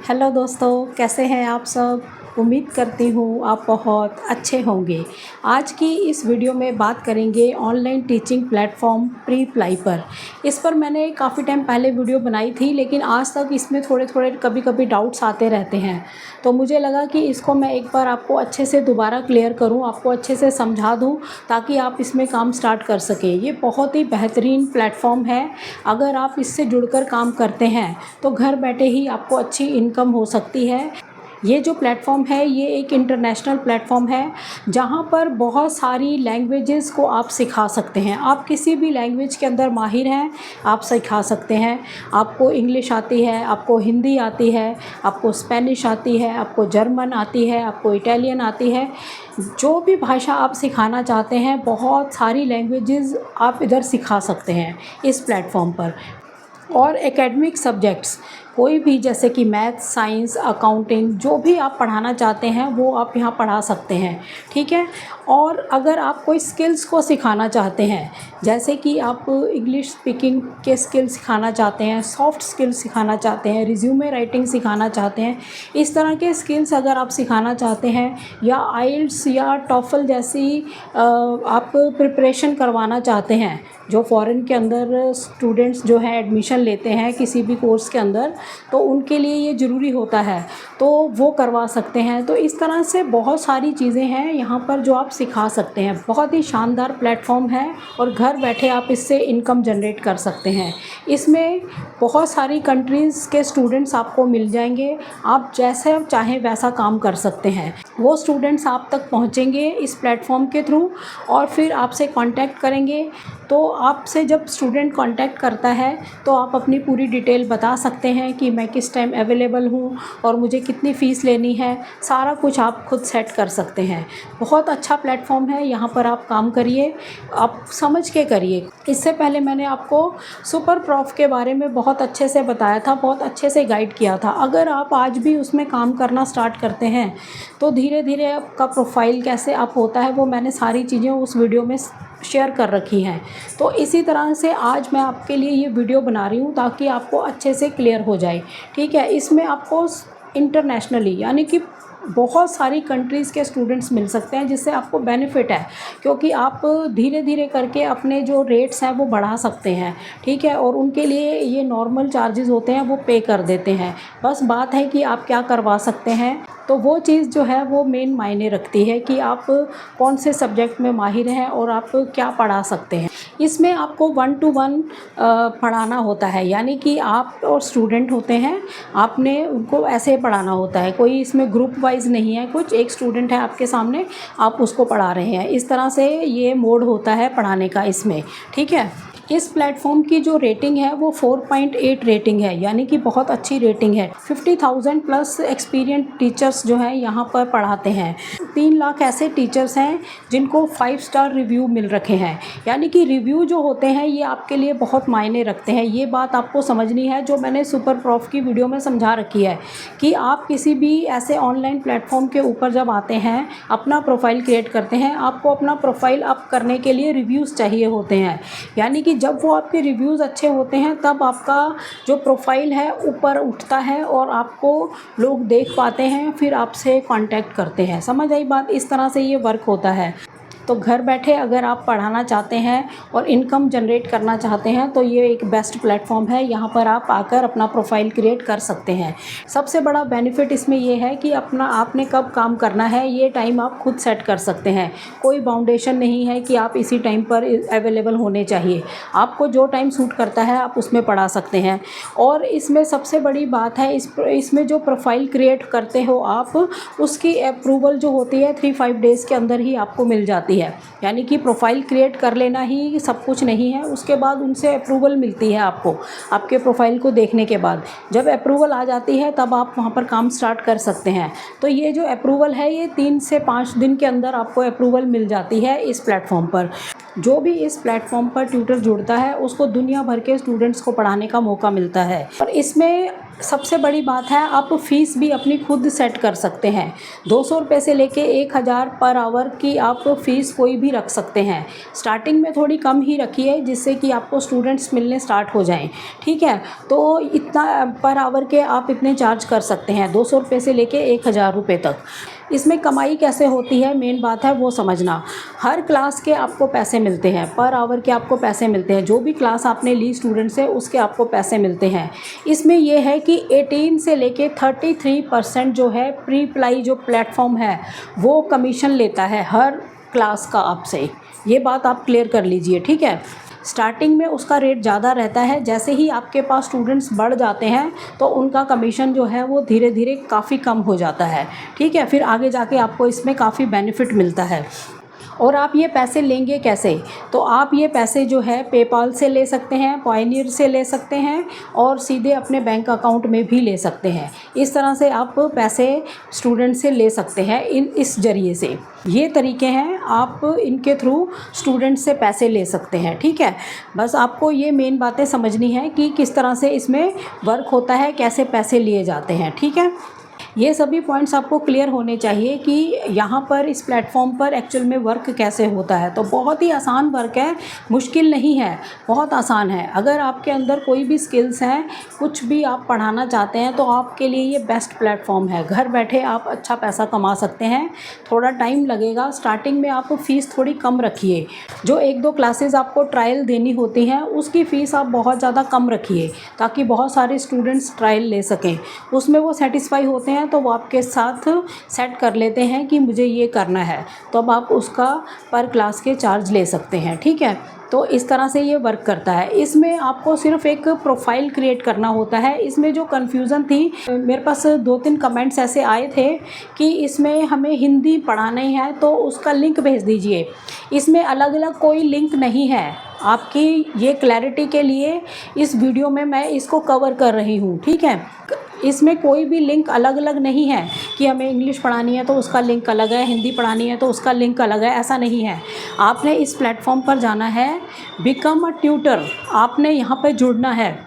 Hello दोस्तों, कैसे हैं आप सब। उम्मीद करती हूँ आप बहुत अच्छे होंगे। आज की इस वीडियो में बात करेंगे ऑनलाइन टीचिंग प्लेटफॉर्म प्रीप्लाई पर। इस पर मैंने काफ़ी टाइम पहले वीडियो बनाई थी, लेकिन आज तक इसमें थोड़े थोड़े कभी कभी डाउट्स आते रहते हैं। तो मुझे लगा कि इसको मैं एक बार आपको अच्छे से दोबारा क्लियर करूँ, आपको अच्छे से समझा दूँ, ताकि आप इसमें काम स्टार्ट कर सकें। ये बहुत ही बेहतरीन प्लेटफॉर्म है। अगर आप इससे जुड़कर काम करते हैं तो घर बैठे ही आपको अच्छी इनकम हो सकती है। ये जो प्लेटफॉर्म है ये एक इंटरनेशनल प्लेटफॉर्म है, जहाँ पर बहुत सारी लैंग्वेजेस को आप सिखा सकते हैं। आप किसी भी लैंग्वेज के अंदर माहिर हैं, आप सिखा सकते हैं। आपको इंग्लिश आती है, आपको हिंदी आती है, आपको स्पेनिश आती है, आपको जर्मन आती है, आपको इटालियन आती है। जो भी भाषा आप सिखाना चाहते हैं, बहुत सारी लैंग्वेजेस आप इधर सिखा सकते हैं इस प्लेटफॉर्म पर। और एकेडमिक सब्जेक्ट्स कोई भी, जैसे कि मैथ्स, साइंस, अकाउंटिंग, जो भी आप पढ़ाना चाहते हैं वो आप यहाँ पढ़ा सकते हैं, ठीक है। और अगर आप कोई स्किल्स को सिखाना चाहते हैं, जैसे कि आप इंग्लिश स्पीकिंग के स्किल सिखाना चाहते हैं, सॉफ्ट स्किल्स सिखाना चाहते हैं, रिज्यूमे राइटिंग सिखाना चाहते हैं, इस तरह के स्किल्स अगर आप सिखाना चाहते हैं, या आइल्स या टॉफल जैसी आप प्रिपरेशन करवाना चाहते हैं, जो फॉरेन के अंदर स्टूडेंट्स जो हैं एडमिशन लेते हैं किसी भी कोर्स के अंदर, तो उनके लिए ये ज़रूरी होता है, तो वो करवा सकते हैं। तो इस तरह से बहुत सारी चीज़ें हैं यहाँ पर जो आप सिखा सकते हैं। बहुत ही शानदार प्लेटफॉर्म है और घर बैठे आप इससे इनकम जनरेट कर सकते हैं। इसमें बहुत सारी कंट्रीज़ के स्टूडेंट्स आपको मिल जाएंगे। आप जैसे चाहें वैसा काम कर सकते हैं। वो स्टूडेंट्स आप तक पहुँचेंगे इस प्लेटफॉर्म के थ्रू और फिर आपसे कांटेक्ट करेंगे। तो आपसे जब स्टूडेंट कांटेक्ट करता है तो आप अपनी पूरी डिटेल बता सकते हैं कि मैं किस टाइम अवेलेबल हूँ और मुझे कितनी फ़ीस लेनी है। सारा कुछ आप खुद सेट कर सकते हैं। बहुत अच्छा प्लेटफॉर्म है, यहाँ पर आप काम करिए, आप समझ के करिए। इससे पहले मैंने आपको सुपर प्रॉफ के बारे में बहुत अच्छे से बताया था, बहुत अच्छे से गाइड किया था। अगर आप आज भी उसमें काम करना स्टार्ट करते हैं तो धीरे धीरे आपका प्रोफाइल कैसे अप होता है वो मैंने सारी चीज़ें उस वीडियो में शेयर कर रखी हैं। तो इसी तरह से आज मैं आपके लिए ये वीडियो बना रही हूँ ताकि आपको अच्छे से क्लियर हो जाए, ठीक है। इसमें आपको इंटरनेशनली यानी कि बहुत सारी कंट्रीज़ के स्टूडेंट्स मिल सकते हैं, जिससे आपको बेनिफिट है, क्योंकि आप धीरे धीरे करके अपने जो रेट्स हैं वो बढ़ा सकते हैं, ठीक है। और उनके लिए ये नॉर्मल चार्जेस होते हैं वो पे कर देते हैं। बस बात है कि आप क्या करवा सकते हैं। तो वो चीज़ जो है वो मेन मायने रखती है कि आप कौन से सब्जेक्ट में माहिर हैं और आप क्या पढ़ा सकते हैं। इसमें आपको 1 to 1 पढ़ाना होता है, यानी कि आप और स्टूडेंट होते हैं, आपने उनको ऐसे पढ़ाना होता है। कोई इसमें ग्रुप वाइज नहीं है, कुछ एक स्टूडेंट है आपके सामने, आप उसको पढ़ा रहे हैं। इस तरह से ये मोड होता है पढ़ाने का इसमें, ठीक है। इस प्लेटफॉर्म की जो रेटिंग है वो 4.8 रेटिंग है, यानी कि बहुत अच्छी रेटिंग है। 50,000 प्लस एक्सपीरियंस टीचर्स जो हैं यहाँ पर पढ़ाते हैं। 3 लाख ऐसे टीचर्स हैं जिनको 5 स्टार रिव्यू मिल रखे हैं। यानी कि रिव्यू जो होते हैं ये आपके लिए बहुत मायने रखते हैं। ये बात आपको समझनी है जो मैंने सुपर प्रॉफ की वीडियो में समझा रखी है, कि आप किसी भी ऐसे ऑनलाइन प्लेटफॉर्म के ऊपर जब आते हैं, अपना प्रोफाइल क्रिएट करते हैं, आपको अपना प्रोफाइल अप करने के लिए रिव्यूज़ चाहिए होते हैं। यानी कि जब वो आपके रिव्यूज़ अच्छे होते हैं तब आपका जो प्रोफाइल है ऊपर उठता है और आपको लोग देख पाते हैं, फिर आपसे कांटेक्ट करते हैं। समझ आई बात। इस तरह से ये वर्क होता है। तो घर बैठे अगर आप पढ़ाना चाहते हैं और इनकम जनरेट करना चाहते हैं तो ये एक बेस्ट प्लेटफॉर्म है। यहाँ पर आप आकर अपना प्रोफाइल क्रिएट कर सकते हैं। सबसे बड़ा बेनिफिट इसमें ये है कि आपने कब काम करना है ये टाइम आप खुद सेट कर सकते हैं। कोई बाउंडेशन नहीं है कि आप इसी टाइम पर अवेलेबल होने चाहिए। आपको जो टाइम सूट करता है आप उसमें पढ़ा सकते हैं। और इसमें सबसे बड़ी बात है, इसमें जो प्रोफाइल क्रिएट करते हो आप, उसकी अप्रूवल जो होती है 3-5 डेज़ के अंदर ही आपको मिल जाती है। यानी कि प्रोफाइल क्रिएट कर लेना ही सब कुछ नहीं है, उसके बाद उनसे अप्रूवल मिलती है आपको। आपके प्रोफाइल को देखने के बाद जब अप्रूवल आ जाती है तब आप वहाँ पर काम स्टार्ट कर सकते हैं। तो ये जो अप्रूवल है ये 3 से 5 दिन के अंदर आपको अप्रूवल मिल जाती है इस प्लेटफॉर्म पर। जो भी इस प्लेटफॉर्म पर ट्यूटर जुड़ता है उसको दुनिया भर के स्टूडेंट्स को पढ़ाने का मौका मिलता है। और इसमें सबसे बड़ी बात है, आप फ़ीस भी अपनी खुद सेट कर सकते हैं। 200 रुपये से लेके 1000 पर आवर की आप फ़ीस कोई भी रख सकते हैं। स्टार्टिंग में थोड़ी कम ही रखिए, जिससे कि आपको स्टूडेंट्स मिलने स्टार्ट हो जाएं, ठीक है। तो इतना पर आवर के आप इतने चार्ज कर सकते हैं, 200 रुपये से लेके 1000 रुपये तक। इसमें कमाई कैसे होती है, मेन बात है वो समझना। हर क्लास के आपको पैसे मिलते हैं, पर आवर के आपको पैसे मिलते हैं। जो भी क्लास आपने ली स्टूडेंट से, उसके आपको पैसे मिलते हैं। इसमें यह है कि 18 से लेके 33% जो है प्री अप्लाई जो प्लेटफॉर्म है वो कमीशन लेता है हर क्लास का आपसे। ये बात आप क्लियर कर लीजिए, ठीक है। स्टार्टिंग में उसका रेट ज़्यादा रहता है, जैसे ही आपके पास स्टूडेंट्स बढ़ जाते हैं तो उनका कमीशन जो है वो धीरे धीरे काफ़ी कम हो जाता है, ठीक है। फिर आगे जाके आपको इसमें काफ़ी बेनिफिट मिलता है। और आप ये पैसे लेंगे कैसे? तो आप ये पैसे जो है पेपाल से ले सकते हैं, पायनियर से ले सकते हैं और सीधे अपने बैंक अकाउंट में भी ले सकते हैं। इस तरह से आप पैसे स्टूडेंट से ले सकते हैं इस ज़रिए से। ये तरीके हैं, आप इनके थ्रू स्टूडेंट से पैसे ले सकते हैं, ठीक है। बस आपको ये मेन बातें समझनी है कि किस तरह से इसमें वर्क होता है, कैसे पैसे लिए जाते हैं, ठीक है। ये सभी पॉइंट्स आपको क्लियर होने चाहिए कि यहाँ पर इस प्लेटफॉर्म पर एक्चुअल में वर्क कैसे होता है। तो बहुत ही आसान वर्क है, मुश्किल नहीं है, बहुत आसान है। अगर आपके अंदर कोई भी स्किल्स हैं, कुछ भी आप पढ़ाना चाहते हैं, तो आपके लिए ये बेस्ट प्लेटफॉर्म है। घर बैठे आप अच्छा पैसा कमा सकते हैं। थोड़ा टाइम लगेगा, स्टार्टिंग में आप फ़ीस थोड़ी कम रखिए। जो 1-2 क्लासेस आपको ट्रायल देनी होती हैं, उसकी फ़ीस आप बहुत ज़्यादा कम रखिए, ताकि बहुत सारे स्टूडेंट्स ट्रायल ले सकें। उसमें वो सेटिस्फाई होते हैं तो वो आपके साथ सेट कर लेते हैं कि मुझे ये करना है, तो अब आप उसका पर क्लास के चार्ज ले सकते हैं, ठीक है। तो इस तरह से ये वर्क करता है। इसमें आपको सिर्फ एक प्रोफाइल क्रिएट करना होता है। इसमें जो कन्फ्यूज़न थी, मेरे पास 2-3 कमेंट्स ऐसे आए थे कि इसमें हमें हिंदी पढ़ानी है तो उसका लिंक भेज दीजिए। इसमें अलग अलग कोई लिंक नहीं है। आपकी ये क्लैरिटी के लिए इस वीडियो में मैं इसको कवर कर रही हूँ, ठीक है। इसमें कोई भी लिंक अलग अलग नहीं है कि हमें इंग्लिश पढ़ानी है तो उसका लिंक अलग है, हिंदी पढ़ानी है तो उसका लिंक अलग है, ऐसा नहीं है। आपने इस प्लेटफॉर्म पर जाना है, बिकम अ ट्यूटर, आपने यहाँ पर जुड़ना है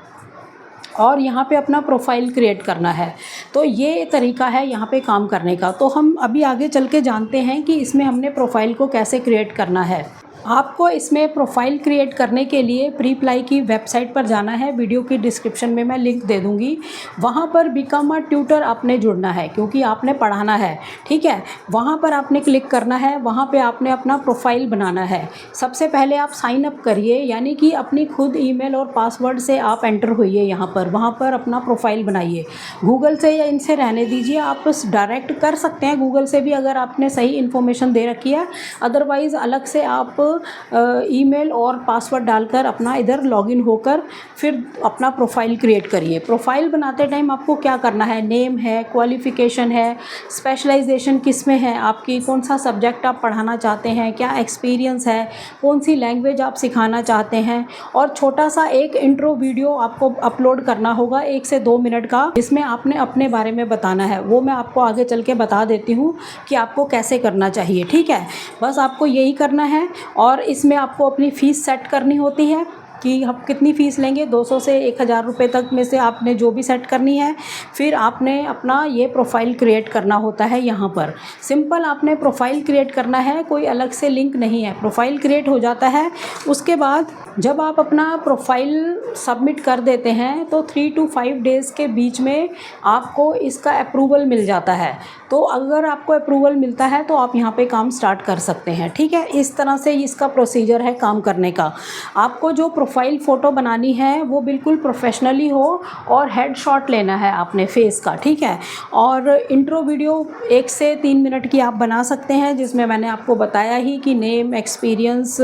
और यहाँ पे अपना प्रोफाइल क्रिएट करना है। तो ये तरीका है यहाँ पे काम करने का। तो हम अभी आगे चल के जानते हैं कि इसमें हमने प्रोफाइल को कैसे क्रिएट करना है। आपको इसमें प्रोफाइल क्रिएट करने के लिए प्री अप्लाई की वेबसाइट पर जाना है। वीडियो की डिस्क्रिप्शन में मैं लिंक दे दूँगी। वहाँ पर बिकम अ ट्यूटर आपने जुड़ना है, क्योंकि आपने पढ़ाना है, ठीक है। वहाँ पर आपने क्लिक करना है, वहाँ पे आपने अपना प्रोफाइल बनाना है। सबसे पहले आप साइन अप करिए, यानी कि अपनी खुद ईमेल और पासवर्ड से आप एंटर होइए यहाँ पर। वहाँ पर अपना प्रोफाइल बनाइए। गूगल से या इनसे रहने दीजिए, आप डायरेक्ट कर सकते हैं गूगल से भी अगर आपने सही इन्फॉर्मेशन दे रखी है। अदरवाइज़ अलग से आप ईमेल और पासवर्ड डालकर अपना इधर लॉगिन होकर फिर अपना प्रोफाइल क्रिएट करिए। प्रोफाइल बनाते टाइम आपको क्या करना है, नेम है, क्वालिफ़िकेशन है, स्पेशलाइजेशन किस में है आपकी, कौन सा सब्जेक्ट आप पढ़ाना चाहते हैं, क्या एक्सपीरियंस है, कौन सी लैंग्वेज आप सिखाना चाहते हैं, और छोटा सा एक इंट्रो वीडियो आपको अपलोड करना होगा 1 से 2 मिनट का, जिसमें आपने अपने बारे में बताना है। वो मैं आपको आगे चल के बता देती हूँ कि आपको कैसे करना चाहिए, ठीक है। बस आपको यही करना है। और इसमें आपको अपनी फ़ीस सेट करनी होती है कि आप कितनी फ़ीस लेंगे। 200 से 1000 रुपये तक में से आपने जो भी सेट करनी है। फिर आपने अपना ये प्रोफाइल क्रिएट करना होता है। यहाँ पर सिंपल आपने प्रोफाइल क्रिएट करना है, कोई अलग से लिंक नहीं है। प्रोफाइल क्रिएट हो जाता है, उसके बाद जब आप अपना प्रोफाइल सबमिट कर देते हैं तो 3 to 5 डेज़ के बीच में आपको इसका अप्रूवल मिल जाता है। तो अगर आपको अप्रूवल मिलता है तो आप यहाँ पे काम स्टार्ट कर सकते हैं, ठीक है। इस तरह से इसका प्रोसीजर है काम करने का। आपको जो प्रोफाइल फ़ोटो बनानी है वो बिल्कुल प्रोफेशनली हो और हेड शॉट लेना है आपने फेस का, ठीक है। और इंट्रो वीडियो 1 से 3 मिनट की आप बना सकते हैं, जिसमें मैंने आपको बताया ही कि नेम, एक्सपीरियंस,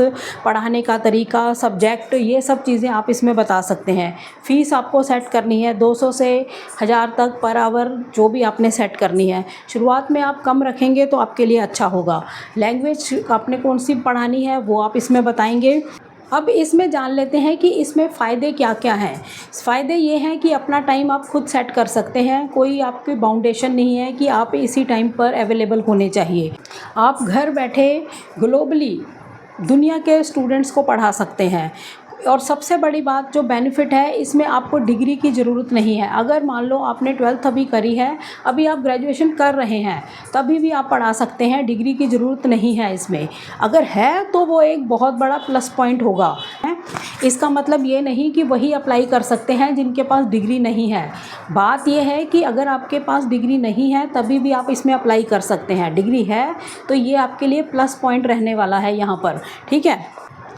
पढ़ाने का तरीका, सब्जेक्ट, ये सब चीज़ें आप इसमें बता सकते हैं। फ़ीस आपको सेट करनी है 200 से 1000 तक पर आवर, जो भी आपने सेट करनी है। शुरुआत में आप कम रखेंगे तो आपके लिए अच्छा होगा। लैंग्वेज आपने कौन सी पढ़ानी है वो आप इसमें बताएंगे। अब इसमें जान लेते हैं कि इसमें फ़ायदे क्या क्या हैं। फ़ायदे ये हैं कि अपना टाइम आप खुद सेट कर सकते हैं। कोई आपकी बाउंडेशन नहीं है कि आप इसी टाइम पर अवेलेबल होने चाहिए। आप घर बैठे ग्लोबली दुनिया के स्टूडेंट्स को पढ़ा सकते हैं। और सबसे बड़ी बात जो बेनिफिट है, इसमें आपको डिग्री की ज़रूरत नहीं है। अगर मान लो आपने 12th अभी करी है, अभी आप ग्रेजुएशन कर रहे हैं, तभी भी आप पढ़ा सकते हैं, डिग्री की ज़रूरत नहीं है इसमें। अगर है तो वो एक बहुत बड़ा प्लस पॉइंट होगा। इसका मतलब ये नहीं कि वही अप्लाई कर सकते हैं जिनके पास डिग्री नहीं है। बात ये है कि अगर आपके पास डिग्री नहीं है तभी भी आप इसमें अप्लाई कर सकते हैं। डिग्री है तो ये आपके लिए प्लस पॉइंट रहने वाला है यहाँ पर, ठीक है।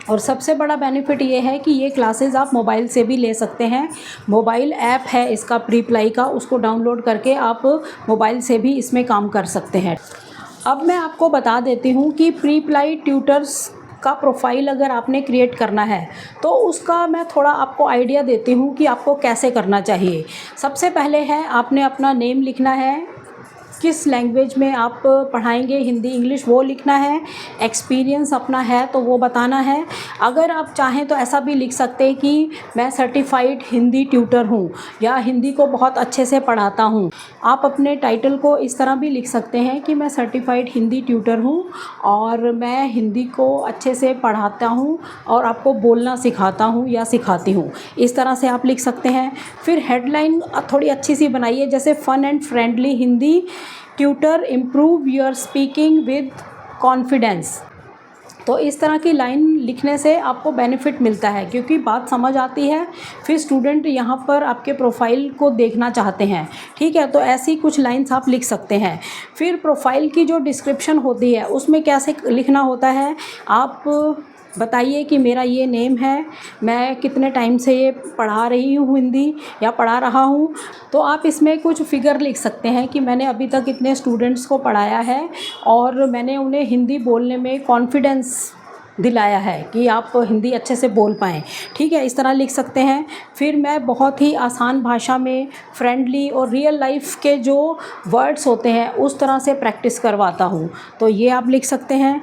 और सबसे बड़ा बेनिफिट ये है कि ये क्लासेस आप मोबाइल से भी ले सकते हैं। मोबाइल ऐप है इसका प्रीप्लाई का, उसको डाउनलोड करके आप मोबाइल से भी इसमें काम कर सकते हैं। अब मैं आपको बता देती हूँ कि प्रीप्लाई ट्यूटर्स का प्रोफाइल अगर आपने क्रिएट करना है तो उसका मैं थोड़ा आपको आइडिया देती हूँ कि आपको कैसे करना चाहिए। सबसे पहले है आपने अपना नेम लिखना है, किस लैंग्वेज में आप पढ़ाएंगे, हिंदी इंग्लिश, वो लिखना है। एक्सपीरियंस अपना है तो वो बताना है। अगर आप चाहें तो ऐसा भी लिख सकते हैं कि मैं सर्टिफाइड हिंदी ट्यूटर हूँ या हिंदी को बहुत अच्छे से पढ़ाता हूँ। आप अपने टाइटल को इस तरह भी लिख सकते हैं कि मैं सर्टिफाइड हिंदी ट्यूटर हूँ और मैं हिंदी को अच्छे से पढ़ाता हूँ और आपको बोलना सिखाता हूँ या सिखाती हूँ। इस तरह से आप लिख सकते हैं। फिर हेडलाइन थोड़ी अच्छी सी बनाइए, जैसे fun and friendly Hindi tutor improve your speaking with confidence. तो इस तरह की लाइन लिखने से आपको बेनिफिट मिलता है क्योंकि बात समझ आती है, फिर स्टूडेंट यहाँ पर आपके प्रोफाइल को देखना चाहते हैं, ठीक है। तो ऐसी कुछ लाइंस आप लिख सकते हैं। फिर प्रोफाइल की जो डिस्क्रिप्शन होती है उसमें कैसे लिखना होता है, आप बताइए कि मेरा ये नेम है, मैं कितने टाइम से ये पढ़ा रही हूँ हिंदी या पढ़ा रहा हूँ। तो आप इसमें कुछ फिगर लिख सकते हैं कि मैंने अभी तक इतने स्टूडेंट्स को पढ़ाया है और मैंने उन्हें हिंदी बोलने में कॉन्फिडेंस दिलाया है कि आप हिंदी अच्छे से बोल पाएँ, ठीक है। इस तरह लिख सकते हैं। फिर मैं बहुत ही आसान भाषा में फ्रेंडली और रियल लाइफ के जो वर्ड्स होते हैं उस तरह से प्रैक्टिस करवाता हूँ, तो ये आप लिख सकते हैं।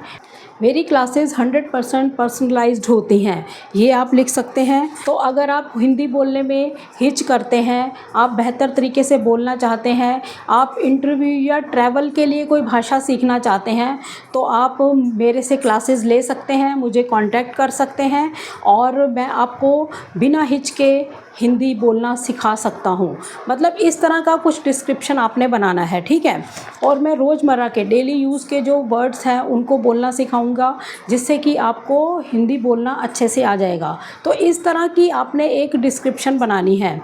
मेरी क्लासेस 100% पर्सनलाइज्ड होती हैं, ये आप लिख सकते हैं। तो अगर आप हिंदी बोलने में हिच करते हैं, आप बेहतर तरीके से बोलना चाहते हैं, आप इंटरव्यू या ट्रैवल के लिए कोई भाषा सीखना चाहते हैं, तो आप मेरे से क्लासेस ले सकते हैं, मुझे कांटेक्ट कर सकते हैं और मैं आपको बिना हिच के हिंदी बोलना सिखा सकता हूँ। मतलब इस तरह का कुछ डिस्क्रिप्शन आपने बनाना है, ठीक है। और मैं रोज़मर्रा के डेली यूज़ के जो वर्ड्स हैं उनको बोलना सिखाऊंगा, जिससे कि आपको हिंदी बोलना अच्छे से आ जाएगा। तो इस तरह की आपने एक डिस्क्रिप्शन बनानी है।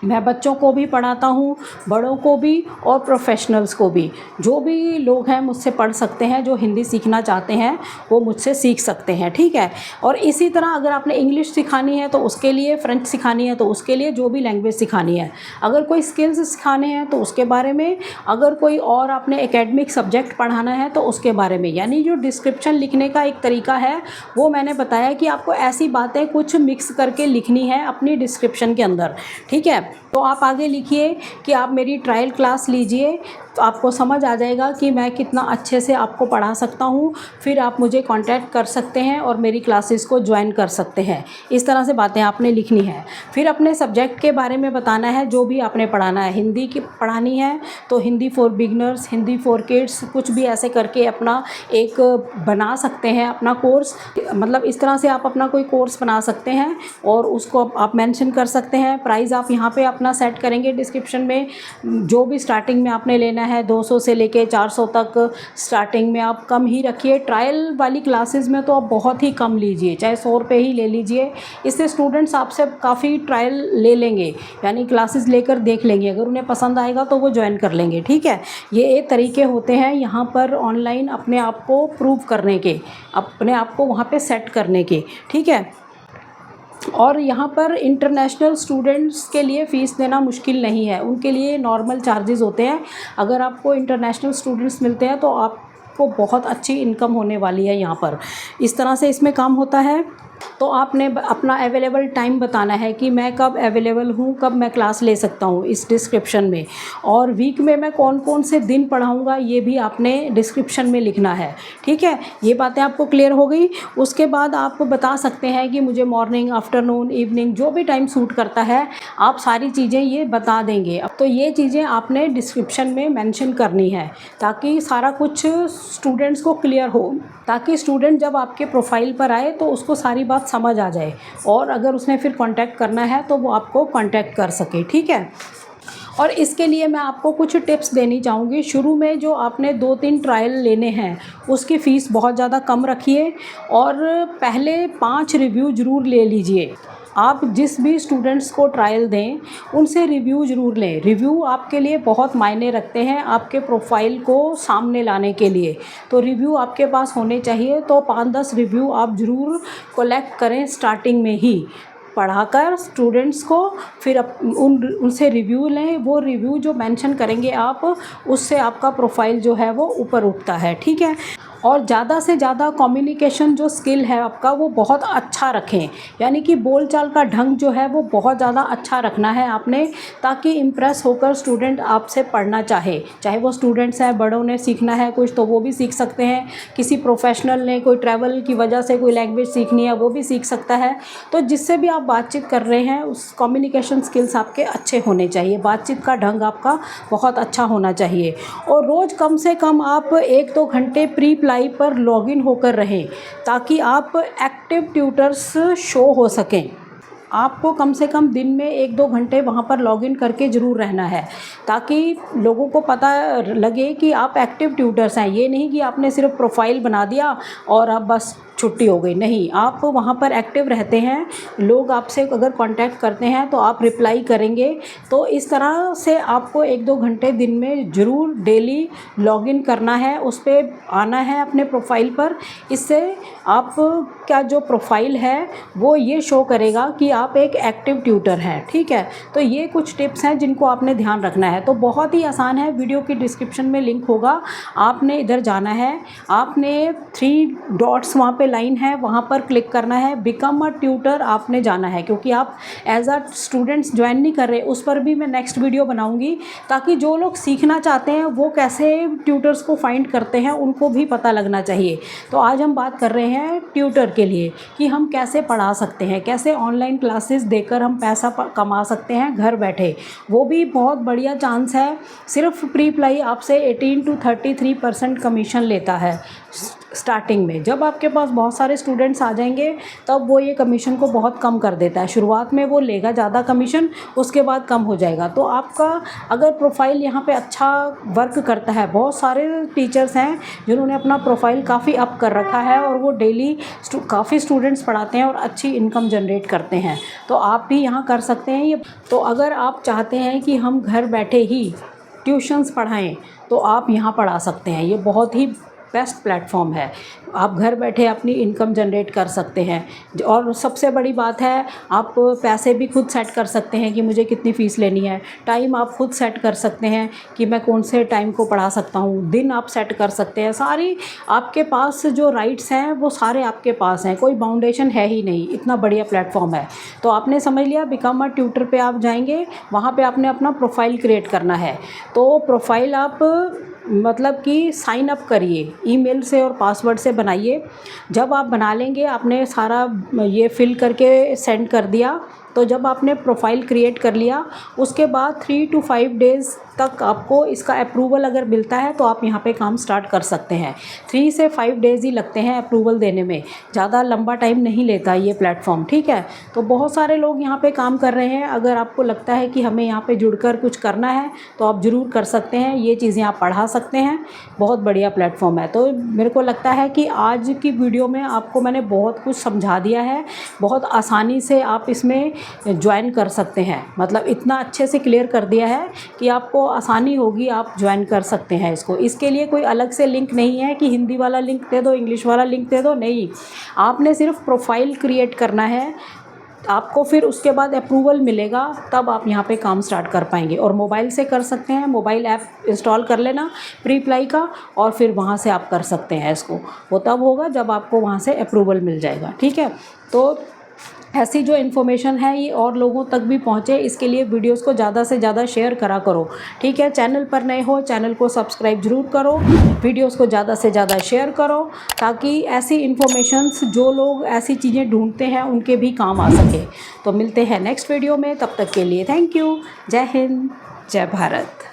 मैं बच्चों को भी पढ़ाता हूँ, बड़ों को भी और प्रोफेशनल्स को भी। जो भी लोग हैं मुझसे पढ़ सकते हैं, जो हिंदी सीखना चाहते हैं वो मुझसे सीख सकते हैं, ठीक है। और इसी तरह अगर आपने इंग्लिश सिखानी है तो उसके लिए, फ्रेंच सिखानी है तो उसके लिए, जो भी लैंग्वेज सिखानी है, अगर कोई स्किल्स सिखाने हैं तो उसके बारे में, अगर कोई और आपने एकेडमिक सब्जेक्ट पढ़ाना है तो उसके बारे में। यानी जो डिस्क्रिप्शन लिखने का एक तरीका है वो मैंने बताया कि आपको ऐसी बातें कुछ मिक्स करके लिखनी है अपनी डिस्क्रिप्शन के अंदर, ठीक है। तो आप आगे लिखिए कि आप मेरी ट्रायल क्लास लीजिए, तो आपको समझ आ जाएगा कि मैं कितना अच्छे से आपको पढ़ा सकता हूँ। फिर आप मुझे कांटेक्ट कर सकते हैं और मेरी क्लासेस को ज्वाइन कर सकते हैं। इस तरह से बातें आपने लिखनी है। फिर अपने सब्जेक्ट के बारे में बताना है, जो भी आपने पढ़ाना है। हिंदी की पढ़ानी है तो Hindi for beginners, Hindi for kids, कुछ भी ऐसे करके अपना एक बना सकते हैं अपना कोर्स। मतलब इस तरह से आप अपना कोई कोर्स बना सकते हैं और उसको आप मेंशन कर सकते हैं। प्राइस आप यहाँ पे अपना सेट करेंगे डिस्क्रिप्शन में। जो भी स्टार्टिंग में आपने लेना है 200 से लेके 400 तक स्टार्टिंग में आप कम ही रखिए। ट्रायल वाली क्लासेस में तो आप बहुत ही कम लीजिए, चाहे 100 रुपये ही ले लीजिए। इससे स्टूडेंट्स आपसे काफ़ी ट्रायल ले लेंगे, यानी क्लासेस लेकर देख लेंगे। अगर उन्हें पसंद आएगा तो वो ज्वाइन कर लेंगे, ठीक है। ये तरीके होते हैं यहाँ पर ऑनलाइन अपने आप को प्रूव करने के, अपने आप को वहाँ पे सेट करने के, ठीक है। और यहाँ पर इंटरनेशनल स्टूडेंट्स के लिए फ़ीस देना मुश्किल नहीं है, उनके लिए नॉर्मल चार्जेस होते हैं। अगर आपको इंटरनेशनल स्टूडेंट्स मिलते हैं तो आपको बहुत अच्छी इनकम होने वाली है यहाँ पर। इस तरह से इसमें काम होता है। तो आपने अपना अवेलेबल टाइम बताना है कि मैं कब अवेलेबल हूँ, कब मैं क्लास ले सकता हूँ इस डिस्क्रिप्शन में। और वीक में मैं कौन कौन से दिन पढ़ाऊँगा ये भी आपने डिस्क्रिप्शन में लिखना है, ठीक है। ये बातें आपको क्लियर हो गई। उसके बाद आप बता सकते हैं कि मुझे मॉर्निंग, आफ्टरनून, इवनिंग, जो भी टाइम सूट करता है आप सारी चीज़ें ये बता देंगे। अब तो ये चीज़ें आपने डिस्क्रिप्शन में मेंशन करनी है ताकि सारा कुछ स्टूडेंट्स को क्लियर हो, ताकि स्टूडेंट जब आपके प्रोफाइल पर आए तो उसको सारी बात समझ आ जाए, और अगर उसने फिर कांटेक्ट करना है तो वो आपको कांटेक्ट कर सके, ठीक है। और इसके लिए मैं आपको कुछ टिप्स देनी चाहूँगी। शुरू में जो आपने 2-3 ट्रायल लेने हैं उसकी फ़ीस बहुत ज़्यादा कम रखिए, और पहले 5 रिव्यू ज़रूर ले लीजिए। आप जिस भी स्टूडेंट्स को ट्रायल दें उनसे रिव्यू ज़रूर लें। रिव्यू आपके लिए बहुत मायने रखते हैं आपके प्रोफाइल को सामने लाने के लिए, तो रिव्यू आपके पास होने चाहिए। तो 5-10 रिव्यू आप ज़रूर कलेक्ट करें स्टार्टिंग में ही, पढ़ाकर स्टूडेंट्स को, फिर उनसे रिव्यू लें। वो रिव्यू जो मेंशन करेंगे आप, उससे आपका प्रोफाइल जो है वो ऊपर उठता है, ठीक है। और ज़्यादा से ज़्यादा कम्युनिकेशन जो स्किल है आपका वो बहुत अच्छा रखें, यानी कि बोलचाल का ढंग जो है वो बहुत ज़्यादा अच्छा रखना है आपने, ताकि इम्प्रेस होकर स्टूडेंट आपसे पढ़ना चाहे वो स्टूडेंट्स हैं, बड़ों ने सीखना है कुछ तो वो भी सीख सकते हैं, किसी प्रोफेशनल ने कोई ट्रैवल की वजह से कोई लैंग्वेज सीखनी है वो भी सीख सकता है। तो जिससे भी आप बातचीत कर रहे हैं उस कम्युनिकेशन स्किल्स आपके अच्छे होने चाहिए, बातचीत का ढंग आपका बहुत अच्छा होना चाहिए। और रोज़ कम से कम आप 1-2 घंटे प्री अप्लाई पर लॉगिन होकर रहें, ताकि आप एक्टिव ट्यूटर्स शो हो सकें। आपको कम से कम दिन में 1-2 घंटे वहाँ पर लॉगिन करके ज़रूर रहना है, ताकि लोगों को पता लगे कि आप एक्टिव ट्यूटर्स हैं। ये नहीं कि आपने सिर्फ प्रोफाइल बना दिया और अब बस छुट्टी हो गई, नहीं, आप वहाँ पर एक्टिव रहते हैं। लोग आपसे अगर कांटेक्ट करते हैं तो आप रिप्लाई करेंगे। तो इस तरह से आपको 1-2 घंटे दिन में ज़रूर डेली लॉगिन करना है, उस पर आना है अपने प्रोफाइल पर। इससे आपका जो प्रोफाइल है वो ये शो करेगा कि आप एक एक्टिव ट्यूटर हैं, ठीक है। तो ये कुछ टिप्स हैं जिनको आपने ध्यान रखना है। तो बहुत ही आसान है, वीडियो की डिस्क्रिप्शन में लिंक होगा, आपने इधर जाना है, आपने 3 डॉट्स वहाँ पे लाइन है वहाँ पर क्लिक करना है, बिकम अ ट्यूटर आपने जाना है, क्योंकि आप एज अ स्टूडेंट्स ज्वाइन नहीं कर रहे। उस पर भी मैं नेक्स्ट वीडियो बनाऊंगी, ताकि जो लोग सीखना चाहते हैं वो कैसे ट्यूटर्स को फाइंड करते हैं उनको भी पता लगना चाहिए। तो आज हम बात कर रहे हैं ट्यूटर के लिए कि हम कैसे पढ़ा सकते हैं, कैसे ऑनलाइन क्लासेस देकर हम पैसा कमा सकते हैं घर बैठे। वो भी बहुत बढ़िया चांस है। सिर्फ प्री अप्लाई आपसे 18 to 33% कमीशन लेता है स्टार्टिंग में। जब आपके पास बहुत सारे स्टूडेंट्स आ जाएंगे तब वो ये कमीशन को बहुत कम कर देता है। शुरुआत में वो लेगा ज़्यादा कमीशन, उसके बाद कम हो जाएगा। तो आपका अगर प्रोफाइल यहाँ पे अच्छा वर्क करता है, बहुत सारे टीचर्स हैं जिन्होंने अपना प्रोफाइल काफ़ी अप कर रखा है और वो डेली काफ़ी स्टूडेंट्स पढ़ाते हैं और अच्छी इनकम जनरेट करते हैं। तो आप भी यहाँ कर सकते हैं ये। तो अगर आप चाहते हैं कि हम घर बैठे ही ट्यूशन्स पढ़ाएँ तो आप यहाँ पढ़ा सकते हैं। ये बहुत ही बेस्ट प्लेटफॉर्म है, आप घर बैठे अपनी इनकम जनरेट कर सकते हैं। और सबसे बड़ी बात है, आप पैसे भी खुद सेट कर सकते हैं कि मुझे कितनी फ़ीस लेनी है। टाइम आप खुद सेट कर सकते हैं कि मैं कौन से टाइम को पढ़ा सकता हूँ, दिन आप सेट कर सकते हैं। सारी आपके पास जो राइट्स हैं वो सारे आपके पास हैं, कोई बाउंडेशन है ही नहीं। इतना बढ़िया प्लेटफॉर्म है। तो आपने समझ लिया, बिकम अ ट्यूटर पे आप जाएंगे, वहाँ पे आपने अपना प्रोफाइल क्रिएट करना है। तो प्रोफाइल आप मतलब कि साइन अप करिए, ईमेल से और पासवर्ड से बनाइए। जब आप बना लेंगे, आपने सारा ये फिल करके सेंड कर दिया, तो जब आपने प्रोफाइल क्रिएट कर लिया उसके बाद 3 to 5 डेज़ तक आपको इसका अप्रूवल अगर मिलता है तो आप यहाँ पे काम स्टार्ट कर सकते हैं। 3 से 5 डेज़ ही लगते हैं अप्रूवल देने में, ज़्यादा लंबा टाइम नहीं लेता ये प्लेटफॉर्म, ठीक है। तो बहुत सारे लोग यहाँ पे काम कर रहे हैं। अगर आपको लगता है कि हमें यहाँ पे जुड़कर कुछ करना है तो आप ज़रूर कर सकते हैं, ये चीज़ें आप पढ़ा सकते हैं। बहुत बढ़िया प्लेटफॉर्म है। तो मेरे को लगता है कि आज की वीडियो में आपको मैंने बहुत कुछ समझा दिया है। बहुत आसानी से आप इसमें ज्वाइन कर सकते हैं, मतलब इतना अच्छे से क्लियर कर दिया है कि आपको आसानी होगी, आप ज्वाइन कर सकते हैं इसको। इसके लिए कोई अलग से लिंक नहीं है कि हिंदी वाला लिंक दे दो, इंग्लिश वाला लिंक दे दो, नहीं। आपने सिर्फ प्रोफाइल क्रिएट करना है, आपको फिर उसके बाद अप्रूवल मिलेगा, तब आप यहाँ पे काम स्टार्ट कर पाएंगे। और मोबाइल से कर सकते हैं, मोबाइल ऐप इंस्टॉल कर लेना प्री अप्लाई का, और फिर वहाँ से आप कर सकते हैं इसको। वो तब होगा जब आपको वहाँ से अप्रूवल मिल जाएगा, ठीक है। तो ऐसी जो इन्फॉर्मेशन है ये और लोगों तक भी पहुँचे, इसके लिए वीडियोस को ज़्यादा से ज़्यादा शेयर करा करो, ठीक है। चैनल पर नए हो, चैनल को सब्सक्राइब जरूर करो, वीडियोस को ज़्यादा से ज़्यादा शेयर करो, ताकि ऐसी इन्फॉर्मेशंस जो लोग ऐसी चीज़ें ढूंढते हैं उनके भी काम आ सके। तो मिलते हैं नेक्स्ट वीडियो में, तब तक के लिए थैंक यू। जय हिंद, जय भारत।